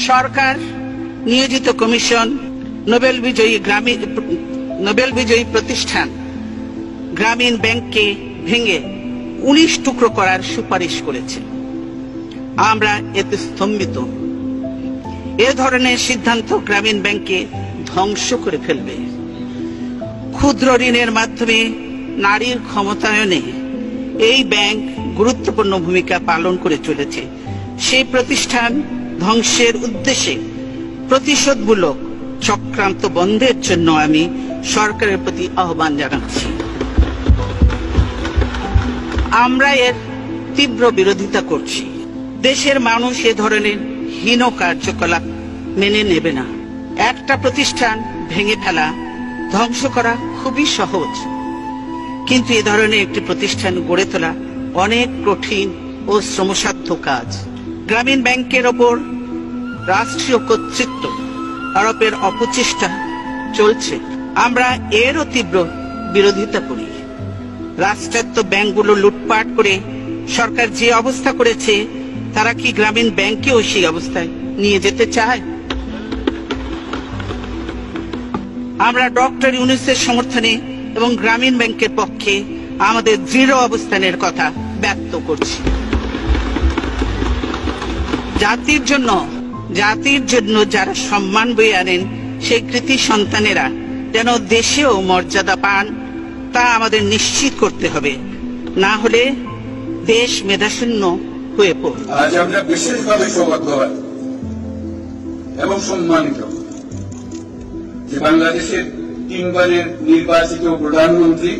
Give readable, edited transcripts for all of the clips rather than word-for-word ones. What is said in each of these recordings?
সরকার নিয়োজিত commission Nobel বিজয়ী প্রতিষ্ঠান গ্রামীণ ব্যাংককে ভেঙে 19 টুকরো করার সুপারিশ করেছে। আমরা এতে স্তম্ভিত। এ ধরনের সিদ্ধান্ত গ্রামীণ ব্যাংককে ধ্বংস করে ফেলবে। ক্ষুদ্র ঋণের মাধ্যমে নারীর ক্ষমতায়নে এই ব্যাংক গুরুত্বপূর্ণ ভূমিকা পালন করে চলেছে। সেই প্রতিষ্ঠান ধ্বংসের উদ্দেশ্যে প্রতিশোধমূলক চক্রান্ত বন্ধের জন্য আমি সরকারের প্রতি আহ্বান জানাচ্ছি। আমরা এর তীব্র বিরোধিতা করছি। দেশের মানুষ এ ধরনের হীন কার্যকলাপ মেনে নেবে না। একটা প্রতিষ্ঠান ভেঙে ফেলা, ধ্বংস করা খুবই সহজ, কিন্তু এ ধরনের একটি প্রতিষ্ঠান গড়ে তোলা অনেক কঠিন ও শ্রমসাধ্য কাজ। গ্রামীণ ব্যাংকের ওপর রাষ্ট্রীয় কর্তৃত্ব আরোপের অপচেষ্টা চলছে। আমরা এরও তীব্র বিরোধিতা করি। রাষ্ট্রায়ত্ত ব্যাংকগুলো লুটপাট করে সরকার যে অবস্থা করেছে, তারা কি গ্রামীণ ব্যাংকেও সেই অবস্থায় নিয়ে যেতে চায়? আমরা ডক্টর ইউনূসের সমর্থনে এবং গ্রামীণ ব্যাংকের পক্ষে আমাদের দৃঢ় অবস্থানের কথা ব্যক্ত করছি। জাতির জন্য যারা সম্মান বয়ে আনেন, সেই কৃতি সন্তানেরা যেন দেশেও মর্যাদা পান, তা আমাদের নিশ্চিত করতে হবে। না হলে দেশ মেধাশূন্য হয়ে পড়বে। আজ আমরা বিশেষভাবে সৌভাগ্যবান এবং সম্মানিত যে বাংলাদেশের 3 বারের নির্বাচিত প্রধানমন্ত্রী,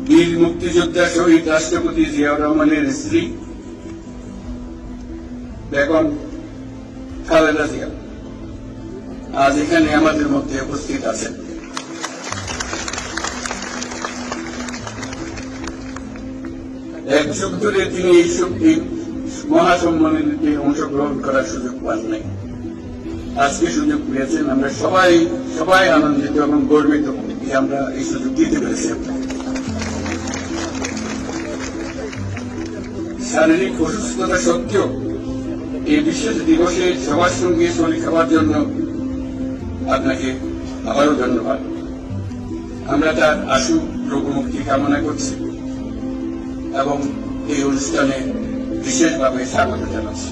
বীর মুক্তিযোদ্ধা শহীদ রাষ্ট্রপতি জিয়াউর রহমানের স্ত্রী বেগম খালেদা জিয়া আজ এখানে আমাদের মধ্যে উপস্থিত আছেন। এক যুগ ধরে তিনি এই মহাসম্মেলনে অংশগ্রহণ করার সুযোগ পান নাই, আজকে সুযোগ পেয়েছেন। আমরা সবাই আনন্দিত এবং গর্বিত যে আমরা এই সুযোগ দিতে পেরেছি। শারীরিক অসুস্থতা সত্ত্বেও এই বিশেষ দিবসে সবার সঙ্গে শরীর খাওয়ার জন্য আপনাকে আবারও ধন্যবাদ। আমরা তার আশু রোগমুক্তি কামনা করছি এবং এই অনুষ্ঠানে বিশেষভাবে স্বাগত জানাচ্ছি।